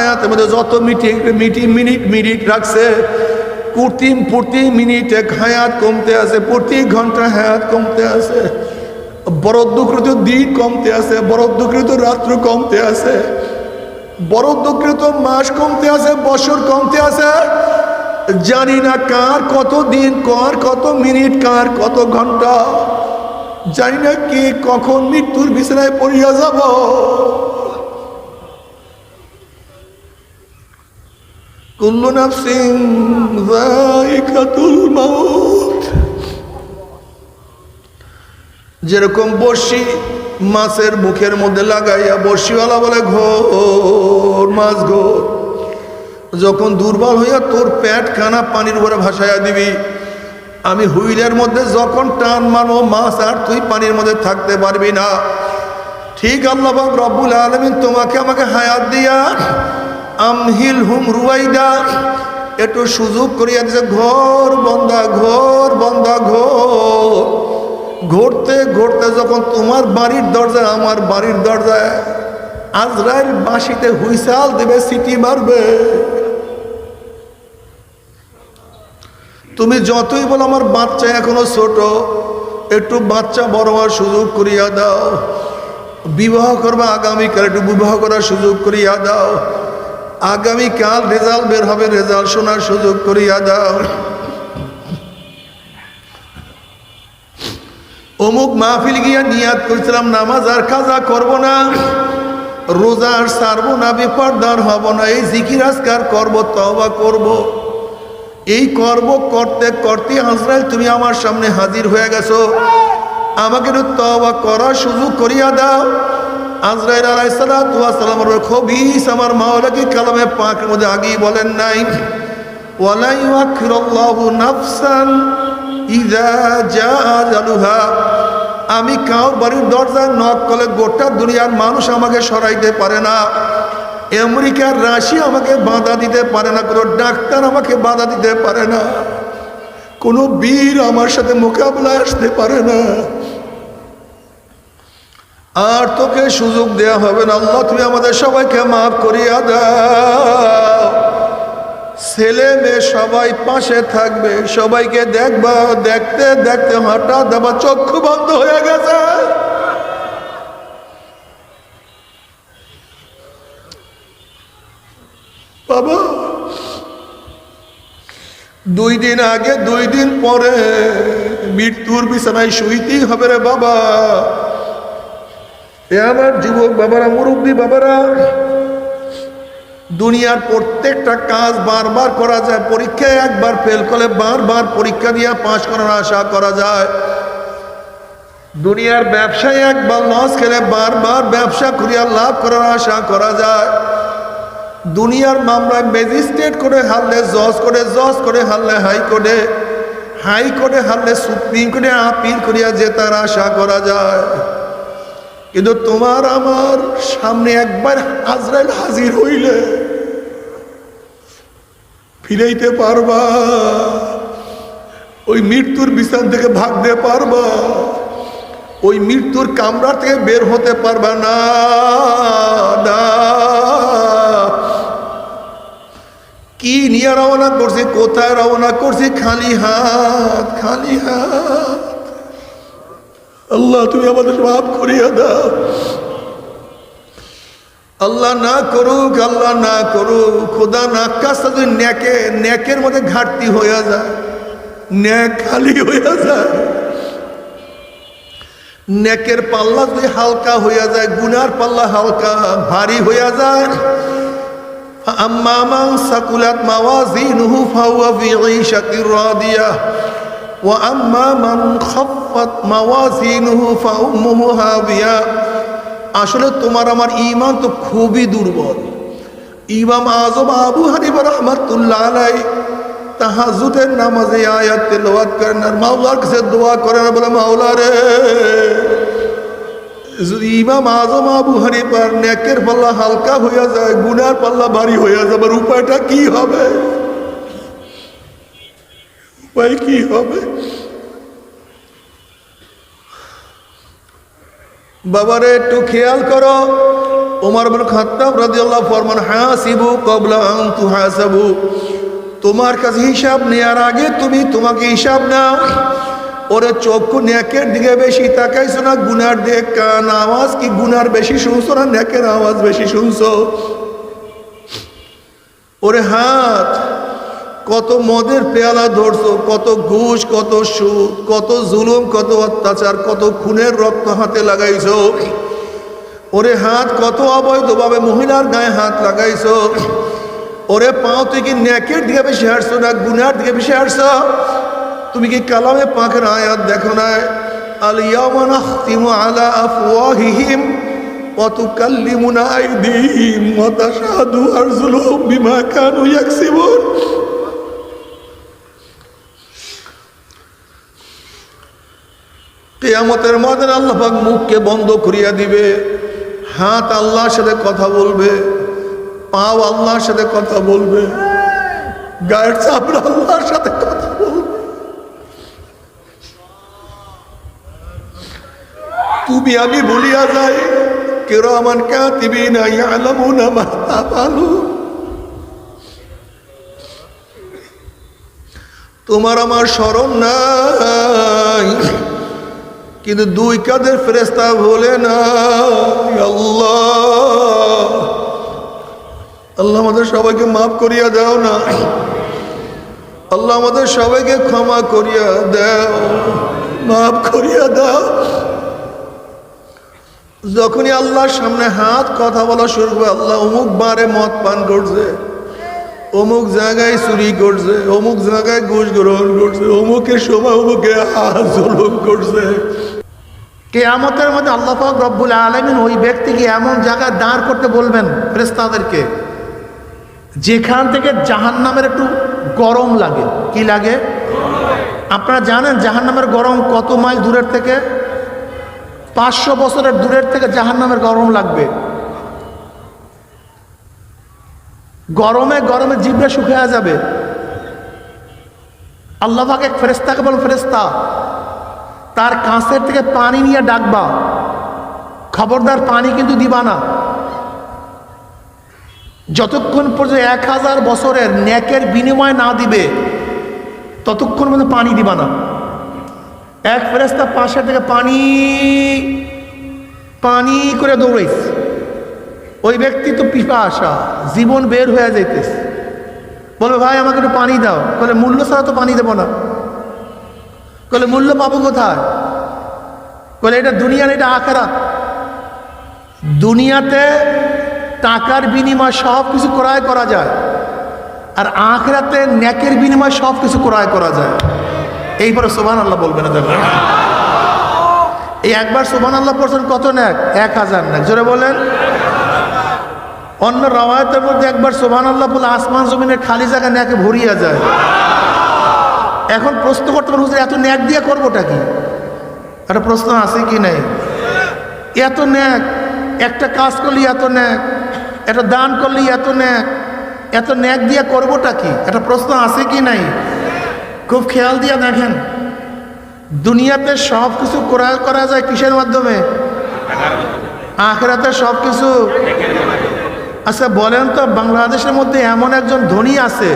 হায়াতের মধ্যে যত মিনিট রাখছে, প্রতি মিনিটে হায়াত কমতে আছে, প্রতি ঘন্টা হায়াত কমতে আছে, বরাদ্দকৃত দিন কমতে আছে, বরাদ্দকৃত রাত্র কমতে আছে, বরাদ্দকৃত মাস কমতে আছে, বছর কমতে আছে। জানি না কার কত দিন, কার কত মিনিট, কার কত ঘন্টা, জানি না কে কখন মৃত্যুর বিছানায় পড়িয়া যাব। কুল্লু নাফসিন যায়িকাতুল মাউত। যেরকম বড়শি মাছের মুখের মধ্যে লাগাইয়া বড়শিওয়ালা বলে ঘোর মাছ ঘোর, যখন দুর্বল হইয়া তোর পেট খানা পানির উপরে ভাসাইয়া দিবি, আমি হুইলের মধ্যে যখন টান মারবো মাছ আর তুই পানির মধ্যে থাকতে পারবি না। ঠিক আল্লাহ পাক রব্বুল আলামিন তোমাকে আমাকে হায়াত দিয়া আমহিল হুম রুয়াইদা একটু সুযোগ করিয়া দিয়েছে। ঘোর বন্দা, ঘোর বন্দা, ঘোর। ঘুরতে ঘুরতে যখন তোমার বাড়ির দরজায়, আমার বাড়ির দরজায় আজরাইল বাঁশিতে হুইসাল দেবে, সিটি মারবে, তুমি যতই বলো আমার বাচ্চা এখনো ছোট, একটু বাচ্চা বড় হওয়ার সুযোগ করিয়া দাও, বিবাহ করবা আগামীকাল, একটু বিবাহ করার সুযোগ করিয়া দাও, আগামীকাল রেজাল্ট বের হবে, রেজাল্ট শোনার সুযোগ করিয়া দাও। অমুক মাহফিল গিয়া নিয়াত করেছিলাম নামাজ আর কাজা করব না, রোজা আর ছাড়বো না, বেপরদার হব না, এই জিকির আজকার করবো, তওবা করব। এই করব করতে করতে আজরাইল তুমি আমার সামনে হাজির হয়ে গেছো, আমাকে একটু তওবা করার সুযোগ করিয়া দাও। আজরাইল আলাইহিস সালাতু ওয়াস সালামের খবীস আমার মাওলা কি কালামে পাকের মধ্যে আগেই বলেন নাই, ওয়ালা ইউআখিরুল্লাহু নাফসান ইযা জাআ আজালুহা। আমি কার বাড়ির দরজায় নক করলে গোটা দুনিয়ার মানুষ আমাকে সরাইতে পারে না, আমেরিকার রাশি আমাকে বাধা দিতে পারে না, কোনো ডাক্তার আমাকে বাধা দিতে পারে না, কোনো বীর আমার সাথে মোকাবিলায় আসতে পারে না। আর তোকে সুযোগ দেয়া হবে না। আল্লাহ তুমি আমাদের সবাইকে মাফ করিয়া দাও। ছেলে মেয়ে সবাই পাশে থাকবে, সবাইকে দেখবা, দেখতে দেখতে হঠাৎ আবার চক্ষু বন্ধ হয়ে গেছে। বাবা 2 দিন আগে 2 দিন পরে মৃত্যুর বিছানায় শুইতেই হবে রে বাবা। এ আমার যুবক বাবারা, মুরব্বী বাবারা, দুনিয়ার প্রত্যেকটা কাজ বারবার করা যায়, পরীক্ষায় একবার ফেল করলে বারবার পরীক্ষা দিয়ে পাস করার আশা করা যায়। দুনিয়ার ব্যবসায় একবার লস খেলে বারবার ব্যবসা করিয়া লাভ করার আশা করা যায়। দুনিয়ার মামলায় ম্যাজিস্ট্রেট করে হারলে জজ করে, জজ করে হারলে হাইকোর্টে, হাইকোর্টে হারলে সুপ্রিম কোর্টে আপিল করিয়া জেতার আশা করা যায়। কিন্তু তোমার আমার সামনে একবার আজরাইল হাজির হইলে ফিরাইতে পারবা? ওই মৃত্যুর বিছান থেকে ভাগতে পারবা? ওই মৃত্যুর কামরা থেকে বের হতে পারবা না। কি নিয়ে রওনা করছি, কোথায় রওনা করছি? খালি হাত, খালি হাত। আল্লাহ তুমি আমাদের মাফ করিয়া দাও। আল্লাহ না করুক, আল্লাহ না করুক, খোদা না কাজটা যদি নেকের মধ্যে ঘাটতি হইয়া যায়, নেক খালি হইয়া যায়, নেকের পাল্লা যদি হালকা হইয়া যায়, গুনার পাল্লা হালকা ভারী হইয়া যায়। আম্মা মান সাকুলাত মাওয়াজিনুহু ফাহুয়া ফি ঈশাতির রাদিয়াহ ওয়া আম্মা মান খাফফাত মাওয়াজিনুহু ফাউম্মুহু হাবিয়া। আসলে তোমার আমার ঈমান তো খুবই দুর্বল। ইমাম আযম আবু হানিফা রাহমাতুল্লাহ আলাইহি তাহাজ্জুদের নামাজে আয়াত তেলাওয়াত করেন আর মাওলার কাছে দোয়া করেন, বলে মাওলা রে, যদি ইমাম আযম আবু হানিফার নেকের পাল্লা হালকা হইয়া যায়, গুনার পাল্লা ভারী হইয়া যাবার উপায়টা কি হবে? উপায় কি হবে? বাবারে একটু খেয়াল করো। ওমর ইবনে খাত্তাব রাদিয়াল্লাহু ফরমান হাসিবু ক্বাবলা আন তুহাসাবু, তোমার কাছে হিসাব নেওয়ার আগে তুমি তোমাকে হিসাব নাও। ওরে চক্ষু নেকের দিকে বেশি তাকাইছো না গুনার দিকে? কান আওয়াজ কি গুনার বেশি শুনছো না নেকের আওয়াজ বেশি শুনছো? ওরে হাত কত মদের পেয়ালা ধরছো, কত ঘুষ, কত সুদ, কত জুলুম, কত অত্যাচার, কত খুনের রক্ত হাতে লাগাইছো। ওরে হাত কত অবৈধভাবে মহিলার গায়ে হাত লাগাইছো। ওরে পাও তুই কি নেকের দিকে বেশি হাঁটছো না গুনার দিকে বেশি হাঁটছো? তুমি কি কালামে পাকের আয়াত দেখো না? আল ইয়াওমা নাখতিমু আলা আফওয়াহিহিম ওয়া তুকাল্লিমুনা আইদিহিম ওয়া তাশহাদু আরজুলুহুম বিমা কানু ইয়াকসিবুন। কিয়ামতের ময়দানে আল্লাহ পাক মুখকে বন্ধ করিয়া দিবে, হাত আল্লাহর সাথে কথা বলবে, পাও আল্লাহর সাথে কথা বলবে, গায়ের চামড়া আল্লাহর সাথে কথা বলবে। তুমি আমি ভুলিয়া যাই, কিরামান কাতিবিনা ইয়ালামুনা মা তাফআলুন। তোমার আমার স্মরণ নাই, কিন্তু দুই কাঁধের ফেরেশতা বলে না আল্লাহ, আল্লাহ আমাদের সবাইকে মাফ করিয়া দাও না, আল্লাহ আমাদের সবাইকে ক্ষমা করিয়া দাও, মাফ করিয়া দাও। যখনই আল্লাহর সামনে হাত কথা বলা শুরু করবে, আল্লাহ অমুক বারে মদ পান করছে, অমুক জায়গায় চুরি করছে, অমুক জায়গায় ঘুষ গ্রহণ করছে, অমুকের সময় অমুকে জুলুম করছে। কিয়ামতের মধ্যে আল্লাহ পাক রব্বুল আলামিন ওই ব্যক্তিকে এমন জায়গায় দাঁড় করতে বলবেন ফেরেশতাদেরকে, যেখান থেকে জাহান্নামের একটু গরম লাগে। কি লাগে? আপনারা জানেন জাহান্নামের গরম কত মাইল দূরের থেকে? 500 বছরের দূরের থেকে জাহান্নামের গরম লাগবে। গরমে গরমে জিভটা শুকিয়ে যাবে। আল্লাহ পাক এক ফেরেশতাকে বলেন, ফেরেশতা তার কাছের থেকে পানি নিয়ে ডাকবা, খবরদার পানি কিন্তু দিবা না, যতক্ষণ পর্যন্ত 1000 বছরের নেকের বিনিময় না দিবে ততক্ষণ পর্যন্ত পানি দিবা না। এক ফেরেশতা পাশের থেকে পানি পানি করে দৌড়াইছে। ওই ব্যক্তি তো পিপাসা, জীবন বের হয়ে যাইতেছে, বলবে ভাই আমাকে একটু পানি দাও। বলে মূল্য ছাড়া তো পানি দেবো না। বলে মূল্য পাবো কোথায়? বলে এটা দুনিয়া না, এটা আখিরাত। দুনিয়াতে টাকার বিনিময় সব কিছু ক্রয় করা যায়, আর আখিরাতে নেকের বিনিময় সব কিছু ক্রয় করা যায়। এইবারে সুবহানাল্লাহ বলবে না দেখবেন। এই একবার সুবহানাল্লাহ পড়ছেন কত নেক? 1000 নেক। জোরে বলেন। অন্য রাওয়ায়াতের মধ্যে একবার সুবহানাল্লাহ বলে আসমান জমিনের খালি জায়গা নেকে ভরিয়া যায়। এখন প্রশ্ন করতে পারেন, হুজুর এত নেক দিয়ে করবোটা কি? একটা প্রশ্ন আছে কি নাই? এত নেক, একটা কাজ করলে এত নেক, একটা দান করলে এত নেক, এত নেক দিয়ে করবোটা কি? একটা প্রশ্ন আছে কি নাই? খুব খেয়াল দিয়ে দেখেন, দুনিয়াতে সব কিছু ক্রয় করা যায় কিসের মাধ্যমে? আখিরাতে সব কিছু। আচ্ছা বলেন তো, বাংলাদেশের মধ্যে এমন একজন ধনী আছে,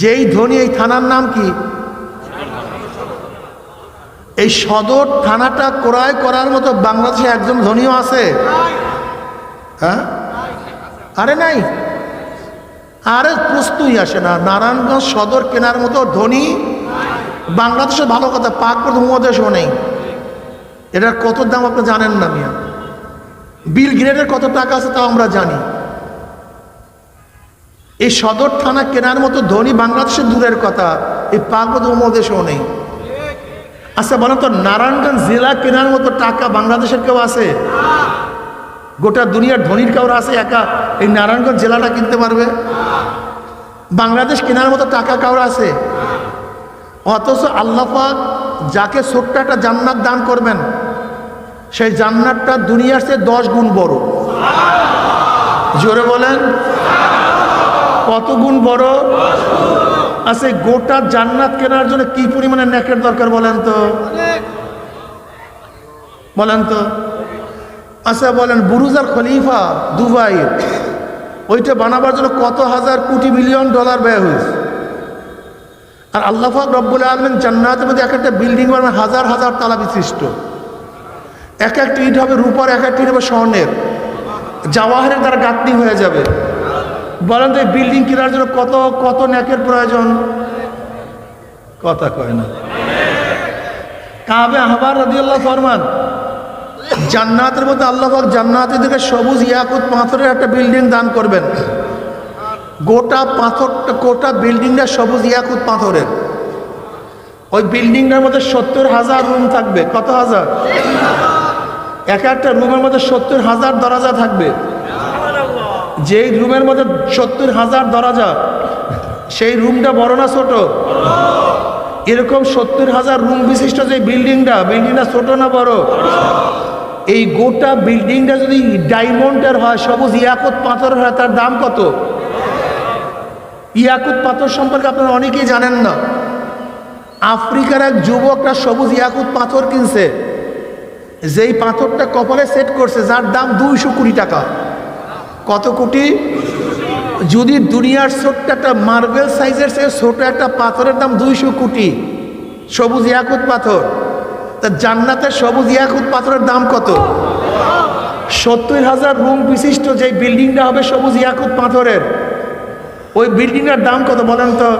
যেই ধনী, এই থানার নাম কি? এই সদর থানাটা ক্রয় করার মতো বাংলাদেশে একজন ধনীও আছে? হ্যাঁ? আরে নাই, আরে প্রশ্নই আসে না। নারায়ণগঞ্জ সদর কেনার মতো ধনী বাংলাদেশে, ভালো কথা, পাকপথ উপমহাদেশও নেই। এটার কত দাম আপনি জানেন না মিয়া? বিল গ্রেডের কত টাকা আছে তাও আমরা জানি। এই সদর থানা কেনার মতো ধনী বাংলাদেশের দূরের কথা, এই পাকপথ উপমহাদেশও নেই। আচ্ছা বলেন তো, নারায়ণগঞ্জ জেলা কেনার মতো টাকা বাংলাদেশের কেউ আছে? গোটা দুনিয়ার ধনীর কেউ আছে একা এই নারায়ণগঞ্জ জেলাটা কিনতে পারবে? বাংলাদেশ কেনার মতো টাকা কাউর আছে? অথচ আল্লাহ পাক যাকে ছোট্ট একটা জান্নাত দান করবেন, সেই জান্নাতটা দুনিয়ার চেয়ে 10 গুণ বড়। জোরে বলেন, কত গুণ বড়? আচ্ছা গোটা জান্নাত কেনার জন্য কি পরিমাণে নেকের দরকার বলেন তো? বলেন তো। আচ্ছা বলেন, বুরুজ আল খলিফা দুবাইয়ের ওইটা বানাবার জন্য কত হাজার কোটি মিলিয়ন ডলার ব্যয় হয়েছে। আর আল্লাহ পাক রব্বুল আলামিন জান্নাতের মধ্যে এক একটা বিল্ডিং বানাবেন হাজার হাজার তালা বিশিষ্ট। এক একটা ইট হবে রূপার, এক একটা ইট হবে স্বর্ণের, জাওয়াহারের দ্বারা গাঁথনি হয়ে যাবে। বলেন তো এই বিল্ডিং কেনার জন্য কত কত ন্যাকের প্রয়োজন? কথা কয় না। কাবে আহবার রাদিয়াল্লাহু ফরমান, জান্নাতের মধ্যে আল্লাহ পাক জান্নাতের দিকে সবুজ ইয়াকুত পাথরের একটা বিল্ডিং দান করবেন। গোটা পাথরটা, গোটা বিল্ডিংটা সবুজ ইয়াকুত পাথরের। ওই বিল্ডিংটার মধ্যে 70,000 রুম থাকবে। কত হাজার? এক একটা রুমের মধ্যে 70,000 দরজা থাকবে। যেই রুমের মধ্যে 70,000 দরজা, সেই রুমটা বড় না ছোট? এরকম 70,000 রুম বিশিষ্ট যে বিল্ডিংটা ছোট না বড়? এই গোটা বিল্ডিংটা যদি ডায়মন্ডের হয়, সবুজ ইয়াকুত পাথর হয়, তার দাম কত? ইয়াকুত পাথর সম্পর্কে আপনারা অনেকেই জানেন না। আফ্রিকার এক যুবকরা সবুজ ইয়াকুত পাথর কিনছে, যেই পাথরটা কপালে সেট করছে, যার দাম 200 কোটি টাকা। কত কোটি? যদি দুনিয়ার ছোট্ট একটা মার্বেল সাইজের সে ছোট একটা পাথরের দাম 200 কোটি, সবুজ ইয়াকুত পাথর, তা জান্নাতের সবুজ ইয়াকুত পাথরের দাম কত? 70,000 রুম বিশিষ্ট যে বিল্ডিংটা হবে সবুজ ইয়াকুত পাথরের, ওই বিল্ডিংটার দাম কত বলেন তো?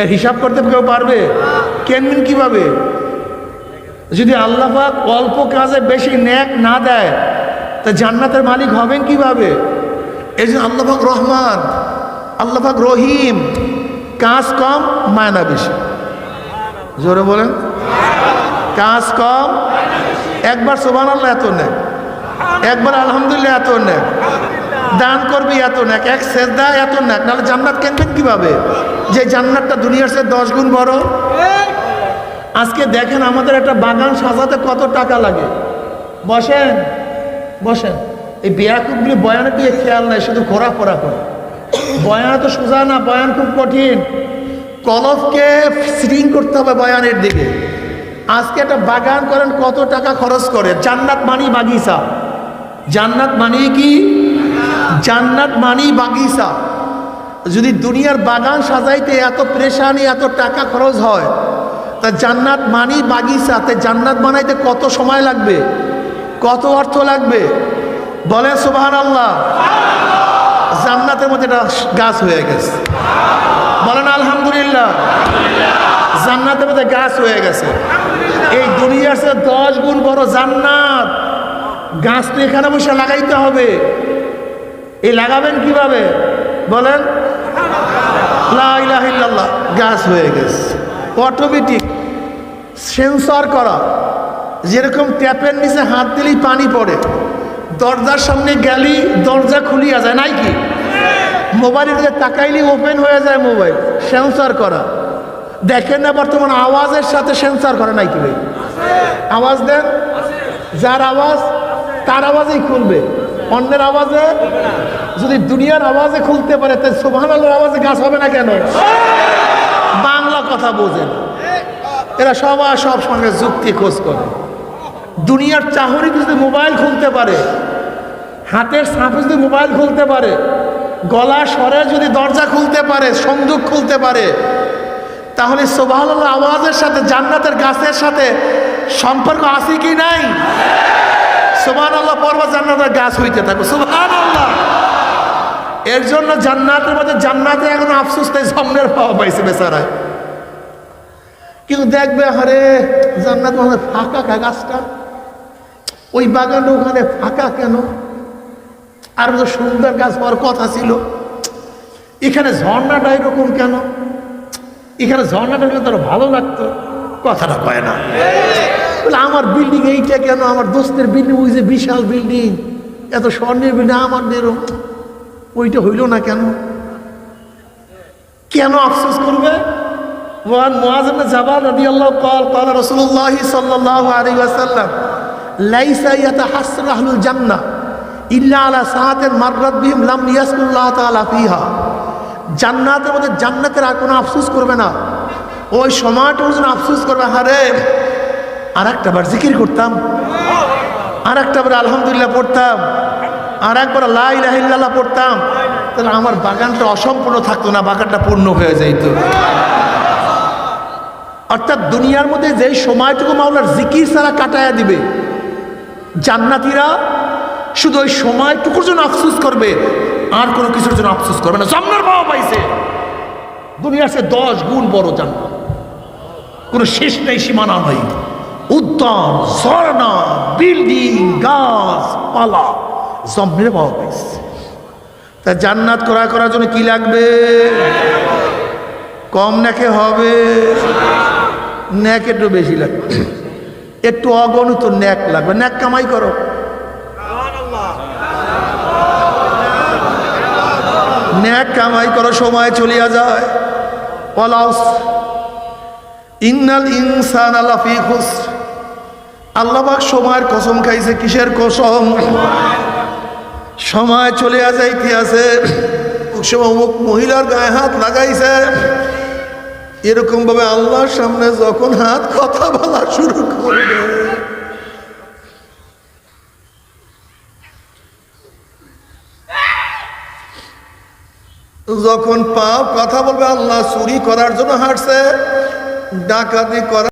এর হিসাব করতে কেউ পারবে? কেনবেন কিভাবে? যদি আল্লাহ পাক অল্প কাজে বেশি নেক না দেয়, তা জান্নাতের মালিক হবেন কিভাবে? এই জন্য আল্লাহ পাক রহমান, আল্লাহ পাক রহিম, কাজ কম মায়না বেশি। জোরে বলেন, কাজ কম। একবার সুবহানাল্লাহ এত নেক, একবার আলহামদুলিল্লাহ এত নেক, দান করবি এত নেক, এক সেজদা এত নেক, নাহলে জান্নাত কিনবেন কিভাবে? যে জান্নাতটা দুনিয়ার চেয়ে 10 গুণ বড়। আজকে দেখেন আমাদের একটা বাগান সাজাতে কত টাকা লাগে। বসেন বসেন, এই বেয়াকুবগুলি বয়ানে দিয়ে খেয়াল নাই, শুধু ঘোরাফোরা করে। বয়ান তো সোজা না, বয়ান খুব কঠিন। কলফকে সিটিং করতে হবে বয়ানের দিকে। আজকে একটা বাগান করেন কত টাকা খরচ করে। জান্নাত মানি বাগিচা, জান্নাত মানি কি? জান্নাত মানি বাগিচা। যদি দুনিয়ার বাগান সাজাইতে এত পেরেশানি, এত টাকা খরচ হয়, তা জান্নাত মানি বাগিচা, তে জান্নাত বানাইতে কত সময় লাগবে, কত অর্থ লাগবে? বলেন সুবহানাল্লাহ। জান্নাতের মধ্যে একটা গাছ হয়ে গেছে, বলেন আলহামদুলিল্লাহ। জান্নাতের মধ্যে গাছ হয়ে গেছে। এই দুনিয়ার চেয়ে 10 গুণ বড় জান্নাত। গাছ তো এখানে বসে লাগাইতে হবে। এই লাগাবেন কিভাবে বলেন? লা ইলাহা ইল্লাল্লাহ। গাছ হয়ে গেছে, অটোমেটিক সেন্সর করা। যেরকম ট্যাপের নিচে হাত দিলেই পানি পড়ে, দরজার সামনে গেলেই দরজা খুলিয়া যায়, নাই কি? মোবাইলের দিকে তাকাইলেই ওপেন হয়ে যায় মোবাইল, সেন্সর করা। দেখেন না বর্তমান আওয়াজের সাথে সেন্সর করে, নাই কি ভাই? আওয়াজ দেন, যার আওয়াজ তার আওয়াজেই খুলবে, অন্যের আওয়াজে। যদি দুনিয়ার আওয়াজে খুলতে পারে, তাই সুবহানাল্লাহর আওয়াজে গাছ হবে না কেন? বাংলা কথা বোঝেন, এরা সবাই সব সঙ্গে যুক্তি খোঁজ করে। দুনিয়ার চাহরি যদি মোবাইল খুলতে পারে, হাতের সাপে যদি মোবাইল খুলতে পারে, গলা স্বরে যদি দরজা খুলতে পারে, সংযোগ খুলতে পারে, তাহলে সুবহানাল্লাহ আওয়াজের সাথে জান্নাতের গাছের সাথে সম্পর্ক আছে কি নাই? সুবহানাল্লাহ পড়বা, জান্নাতের গাছ হইতে থাকো। সুবহানাল্লাহ। এর জন্য জান্নাতের মধ্যে, জান্নাতে এখন আফসোস তাই সামনের পাওয়া পাইছে বেচারায়। কিন্তু দেখবে আরে জান্নাত মানে ফাঁকা গাছটা, ওই বাগানটা ওখানে ফাঁকা কেন? আর তো সুন্দর গাছ হওয়ার কথা ছিল। এখানে ঝর্ণাটা এরকম কেন? এখানে ঝর্ণাটা হলে তার ভালো লাগতো, কথাটা কয় না। আমার বিল্ডিং এইটা কেন? আমার দোস্তের বিল্ডিং, ওই যে বিশাল বিল্ডিং, এত স্বর্ণের বিল্ডিং, আমার নেরো ওইটা হইল না কেন? কেন আফসোস করবে? ওয়ান মুআয ইবনে জাবাল রাদিয়াল্লাহু قال রাসূলুল্লাহ সাল্লাল্লাহু আলাইহি ওয়াসাল্লাম লাইসা ইয়াতাহাসসার আহলুল জান্নাহ ইল্লা আলা সাআতিন মাররাত বিহিম লাম ইয়াসকুল্লাহ তাআলা ফিহা। জান্নাতের মধ্যে জান্নাতের আর কোনো আফসোস করবে না, ওই সময়টার জন্য আফসোস করবে, আরে আর একটা বার জিকির করতাম, আর একটা বার আলহামদুলিল্লাহ পড়তাম, আর একবার লা ইলাহা ইল্লাল্লাহ পড়তাম, তাহলে আমার বাগানটা অসম্পূর্ণ থাকতো না, বাগানটা পূর্ণ হয়ে যাইত। অর্থাৎ দুনিয়ার মধ্যে যেই সময়টুকু মাওলার জিকির ছাড়া কাটায়া দিবে, জান্নাতীরা শুধু ওই সময়টুকুর জন্য আফসোস করবে, আর কোনো কিছুর জন্য আফসোস করবে না। জান্নাত পাওয়া পাইছে, দুনিয়ার সে 10 গুণ বড় জান্নাত, কোনো শেষ নেই, সীমানা নাই, উদ্যান, ঝর্ণা, বিল্ডিং, গাছ পালা জন্মের পাওয়া পাইছে। তা জান্নাত ক্রয় করার জন্য কি লাগবে? কম নাকে হবে, ন্যাক একটু বেশি লাগবে, একটু অগণিত ন্যাক লাগবে। ন্যাক কামাই করো, ন্যাক কামাই করো, সময় চলিয়া যায়। ইন্নাল ইনসানা লাফি খুসর, আল্লাহ পাক সময়ের কসম খাইছে। কিসের কসম? সময় চলিয়া যাইতে আছে, অমুক মহিলার গায়ে হাত লাগাইছে, এরকম ভাবে আল্লাহর সামনে যখন হাত কথা বলা শুরু করবে, যখন পা কথা বলবে, আল্লাহ চুরি করার জন্য হাঁটছে, ডাকাতি করার